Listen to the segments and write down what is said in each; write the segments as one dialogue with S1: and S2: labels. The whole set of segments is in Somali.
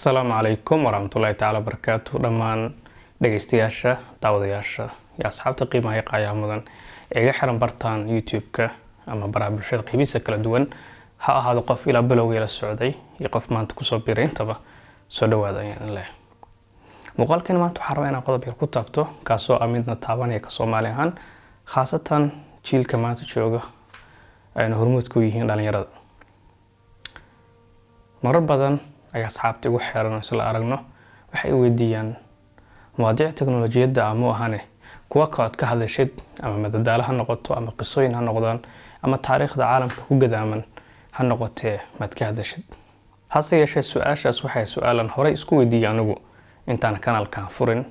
S1: السلام عليكم ورحمة الله تعالى وبركاته دمان dhageystayaasha daawadayaasha iyo asxaabta qiimaha qaayaha mudan ee xiran bartaan YouTube-ka ama baraha bulshada qiibisa kala duwan ha ahaado qof ila bilowga la socday iyo qof maanta ku soo biiray intaba soo dhawaada ayaan leh muuqaalkan maanta waxaan rabaa inaan qodob yar ku taabto kaasoo amidna taabanaya ka Soomaali ahaan khaasatan jiilka maanta jooga ayna hormuud ku yihiin dhalinyarada marar badan ayaa asxaabta ugu xeeran isla aragno waxay weydiiyaan مواضيع تكنولوجيا دعمو هاني كوا كاد كهذا أما مددالها نقطة أما قصين هالنقطان أما تاريخ العالم كوجا دائما هالنقطة ما تكهذا شد هذا يشيء سؤال شاسوحي سؤالا هوري سكوي دي عنو أنت أنا كان الكافورين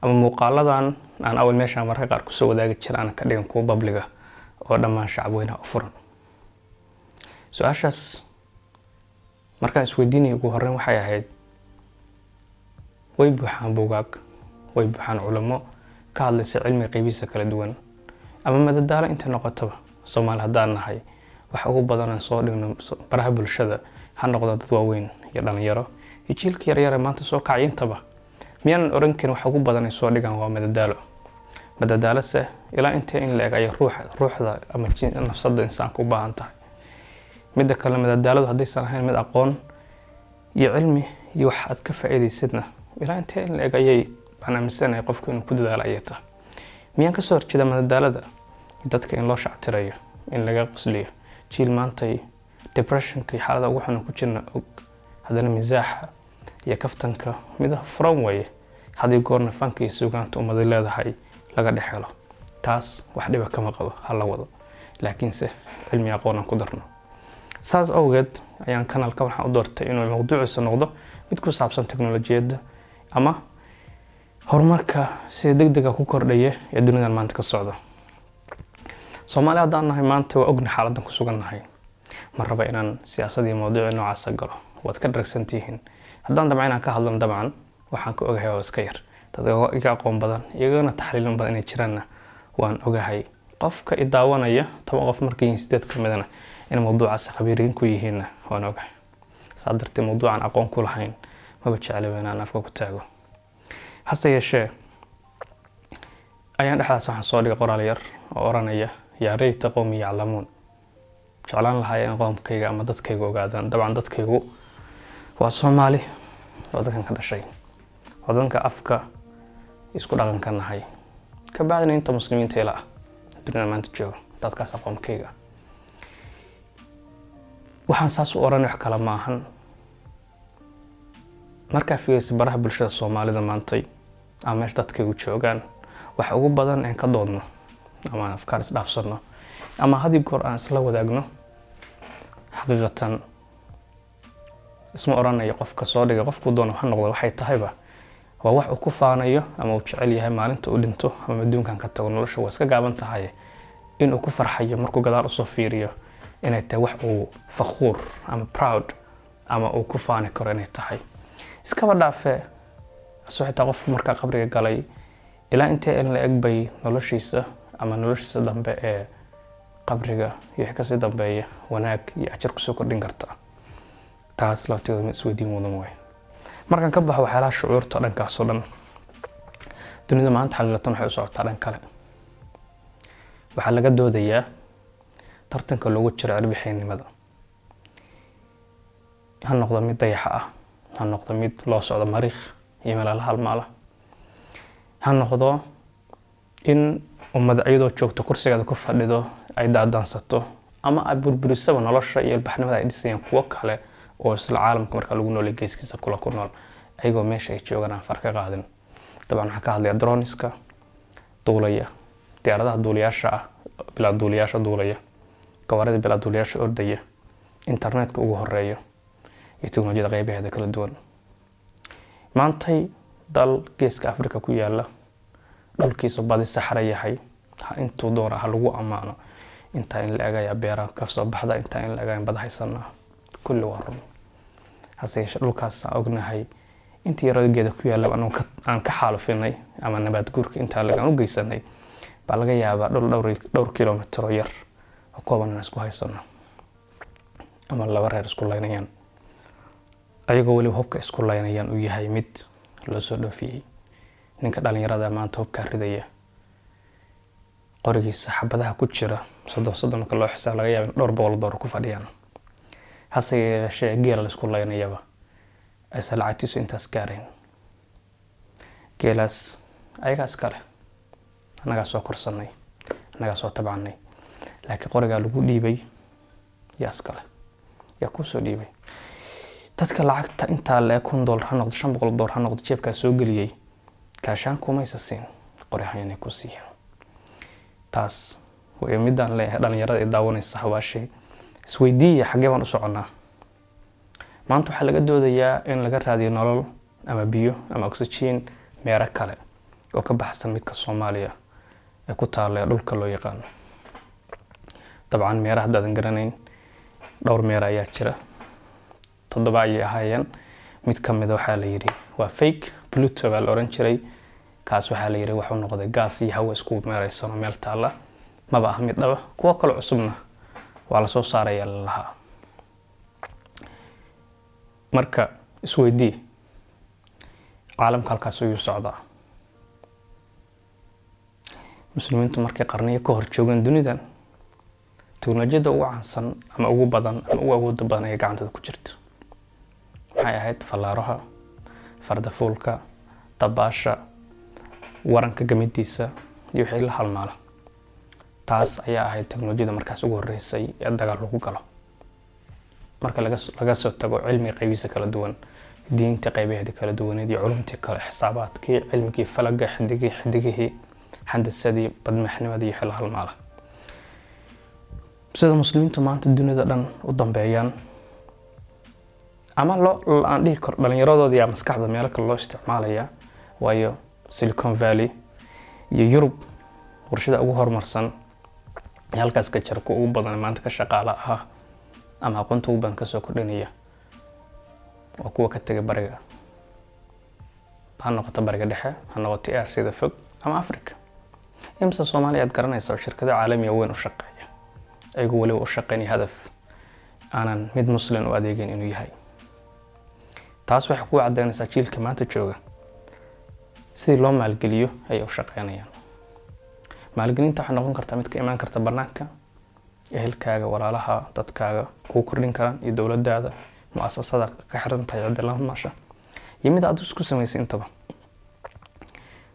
S1: أما مقالة عن أول ما شام مرة قارك سو ذاك الشيء أنا كديم كوب ببلغة ولما شعبوينها أفرن سؤال شاس مركز سويديني يقول هرم حياة هيد ويبحان بوجاك ويبحان علماء كهذا علمي قيبيسة كلا دوان أما ماذا دار أنت نقطة صومال هدارنا هاي وحقوق بدنا نصور إنه برهب الشدة هالنقطة تضوين يدنا يرى يجيل كير ما أنت سوق عين تبع مين أورنكن وحقوق بدنا نصور إنه هو ماذا دار سه إلى أنت إن لقى روح ذا أما نفس الإنسان كوبا أنت ماذا كلام ماذا دار هذا السنة هاي ماذا أقون يعلمي يوحد كفائدة سدنا إلى أنت إن لقى أنا مستني يقف كونه كده دلائيته مين كسر كده من الدلالة dadka in loo shactirayo in laga qosliyo jiil maantay depressionka iyo xaalada ugu xun ku jirna hadana misaaxa iyo kaftanka mid furan way hadii goorna fanka iyo suugaanta umada leedahay laga dhexelo taas wax dhiba kama qabo hal wado laakiin se cilmi aqoon ku darno saas awgeed ayaan kanalka waxaan u doortay inuu mowduuciisa noqdo mid ku saabsan teknoolajiyada ama horumarka si degdeg ku kordhaya ee dunida maanta ka socda Soomaaliya hadaan nahay maanta waa ogna xaaladdan ku sugannahay ma raba inaan siyaasadii mowduuc noocaas galo wad ka dragsantihiin hadaan dabcan ka hadlan dabcan waxaan ku ogahay oo iska yar dad iga aqoon badan iyagana taxliilin badan inay jiraan waan ogahay qofka i daawanaya 10 qof markii sideed kamidana in mowduucaas khabiiriin ku yihiin waan ogahay sadartii mowduucan aqoon ku lahayn ma jecel inaan afka ku taago hase yeeshee ayaan dhexdaas waxaan soo dhigay qoraal yar oo oranaya yaa reeyta qowmi yaclamuun jeclaan lahaayeen qoomkayga ama dadkayga ogaadaan dabcan dadkaygu waa Soomaali wadankan ka dhashay wadanka afka isku dhaqan ka nahay ka bacdina inta muslimiinta ila dunida maanta jooga dadkaas qoomkayga waxaan saas u oran wax kala maahan marka fiirsi baraha bulshada Soomaalida maantay ama dadka u joogan waxa ugu badan in ka doodno ama afkaar is dhaafsano ama hadii goor aan isla wadaagno xaqiiqatan isma oranayo qofka soo dhigay qofku doono waxa noqdo waxay tahayba waa wax uu ku faanayo ama uu jecel yahay maalinta uu dhinto ama adduunkan ka tago nolosha waa iska gaaban tahay in uu ku farxayo markuu gadaal u soo fiiriyo inay tahay wax uu fakhuur ama proud ama uu ku faani karo inay tahay iskaba dhaafee soo xitaa qofku marka qabriga galay ilaa intee in la egbay noloshiisa ama noloshiisa dambe ee qabriga iyo ka sii dambeeya wanaag iyo ajar ku soo kordhin karta taas lafteedu ma isweydiin mudan way markan ka baxo waxyaalaha shucuurta dhankaas oo dhan dunida maanta xaqiiqatan waxay u socotaa dhan kale waxaa laga doodayaa tartanka loogu jiro arbixinimada ha noqdo mid dayaxa ah ha noqdo mid loo socdo mariikh iyo meelaha halmaala ha noqdo in ummada ayadoo joogto kursigeeda ku fadhido ay daadansato ama ay burburisaba nolosha iyo ilbaxnimada ay dhisayaan kuwa kale oo isla caalamka marka lagu nool geeskiisa kula ku nool ayagoo meesha ay joogaan farka qaadin dabcan waxa ka hadlaya droniska duulaya diyaaradaha duuliyaasha ah bilaa duuliyaasha duulaya gawaarida bilaa duuliyaasha ordaya internetka ugu horeeyo iyo teknoolajiyada qaybaheeda kala duwan maantay dal geeska Afrika ku yaala dhulkiisa badi saxara yahay intuu doona ha lagu amaano inta in la eegaya beeraha ka soo baxda inta in la eegaya badhaysana kulli waran hase dhulkaas ognahay intii yarada ku yaala aan ka xaalufinay ama nabaad guurka inta laga u geysanay baa laga yaabaa dhowr kiiloomitir yar oo kooban isku haysano ama laba reer isku leynayaan ayagoo waliba hubka isku laynayaan uu yahay mid loo soo dhoofiyey. ninka dhalinyarada maanta hubka ridaya qorigiisa xabadaha ku jira soddon marka loo xisaab laga yaabo dhowr $100 ku fadhiyaan. hase yeeshee geela la isku laynayaba aysan lacagtiisu intaas gaareen. geelaas ayagaas kale annagaa soo korsanay, annagaa soo tabcanay, laakiin qorigaa lagu dhiibay yaas kale yaa ku soo dhiibay. dadka lacagta intaa le $1,000 ha noqdo $500 ha noqdo jeebkaa soo geliyey kaashaan kumaysa siin, qoryahanay ku siiyeen. taas way midaan leeyahay dhalinyarada ay daawanaysa hawaashay isweydiiya xagee baan u soconaa. maanta waxaa laga doodayaa in laga raadiyo nolol ama biyo ama oxygen meero kale oo ka baxsan midka Soomaaliya ee ku taala dhulka loo yaqaan. dabcan meeraha haddaadan garanayn dhowr meera ayaa jira, 7 ayay ahaayeen. mid ka mid waxaa la yiri waa fake Pluto baa la oran jiray. kaas waxaa la yiri wuxuu noqday gaas iyo hawo isku meeraysan meel taala, maba ah mid dhaba. kuwa kale cusubna waa la soo saaraya lahaa. marka isweydii caalamka halkaas uu socdaa. muslimiintu markay qarniyo ka hor joogan dunidan teknolojiyada ugu caansan ama ugu badan ama ugu awoodda badan ee gacantooda ku jirta waxay ahayd fallaaraha, fardafuulka, dabaasha, waranka gamidiisa iyo wixii la halmaala. taas ayaa ahayd teknolojiyada markaas ugu horeysay ee dagaal lagu galo. marka laga soo tago cilmiga qaybihiisa kala duwan, diinta qaybaheeda kala duwaneed iyo culumta kale, xisaabaadkii, cilmigii falaga, xidigihii, handasadii, badmaaxnimadii iyo wixii la halmaala. sida muslimiintu maanta dunida dhan u dambeeyaan ama aan dhihi karo dhalinyaradooda iyo maskaxda meelo kale loo isticmaalaya, waayo Silicon Valley iyo Yurub warshada ugu horumarsan halkaas ka jira ugu badan maanta ka shaqaala ah ama aqoonta ugu badan ka soo kordhinaya waa kuwa ka tagay bariga, ha noqoto bariga dhexe, ha noqoto Aasiya fog ama Afrika. imsa Soomaaliya aad garanaysaa shirkado caalami ah weyn u shaqeeya ayagu waliba u shaqeynaya hadaf aanan mid muslim u adeegin inuu yahay. taas waxay ku cadeynaysaa jiilka maanta jooga sidii loo maalgeliyo ay u shaqeynayaan. maalgelinta waxay noqon kartaa mid ka imaan karta banaanka, ehelkaaga, walaalaha, dadkaaga ku kordhin karaan iyo dawladdaada, muasasada ka xiran tahay cidla maasha iyo mid aad isku samaysay intaba.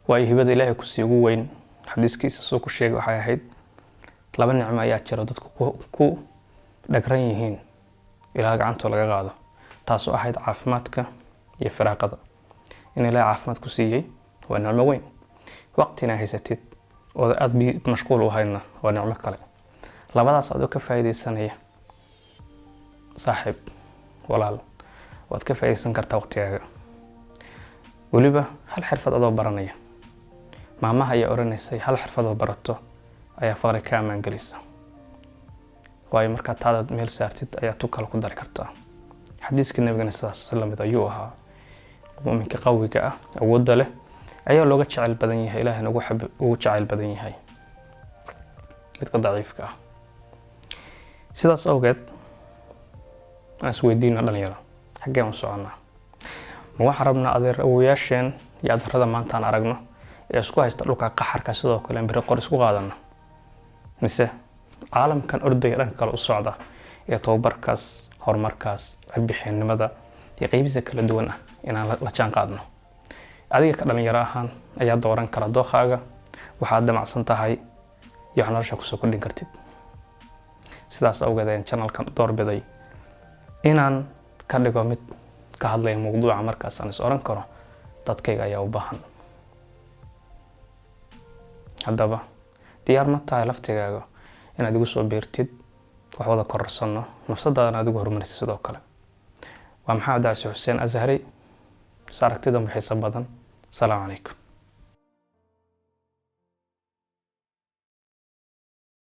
S1: waayo hibada Ilaahay ku sii ugu weyn xadiiskiisa soo ku sheegay waxay ahayd 2 nicmo ayaa jira dadku ku dhagran yihiin ilaa gacanta laga qaado. taas oo ahayd caafimaadka iyo firaaqada. in Ilaahay caafimaad ku siiyay waa nicmo weyn. waqtina haysatid oo aad mashquul u hayna waa nicmo kale. labadaas aad ka faa'iideysanaya saaxiib walaal waad ka faa'iideysan kartaa waqtigaaga. waliba hal xirfad adoo baranaya. maamaha ayaa oranaysay hal xirfad oo barato ayaa faqri ka amaan gelisa. waayo marka taad meel saartid ayaa tu kale ku dari kartaa. xadiiska nabigana sidaas lamid ayuu ahaa. muuminka qawiga ah awoodda leh ayaa looga jecel badan yahay, Ilaahayna ugu jecel badan yahay midka daciifka ah. sidaas awgeed aan isweydiino dhalinyaro xagee u soconaa. ma waxaan rabnaa adeer awoyaasheen iyo adeerada maanta aan aragno ee isku haysta dhulka qaxarka sidoo kale bari qor isku qaadano, mise caalamkan ordaya dhanka kale u socda ee tababarkaas, horumarkaas, warbixinimada iyo qaybihiisa kala duwan ah inaan la jaan qaadno. adiga ka dhalinyaro ahaan ayaa dooran kara dookhaaga waxaad damacsan tahay iyo wax nolosha kusoo kordhin kartid. sidaas awgeed ayaan channelkan doorbiday inaan ka dhigo mid ka hadlaya mowduuca markaas aan is oran karo dadkayga ayaa u baahan. haddaba diyaar ma tahay laftigaaga inaad igu soo beertid wax wada korarsano nafsadaadana adigu horumarisa sidoo kale. waa Maxamed Daasi Xuseen Azhari. aragtida muxiisa badan. Assalaamu calaykum.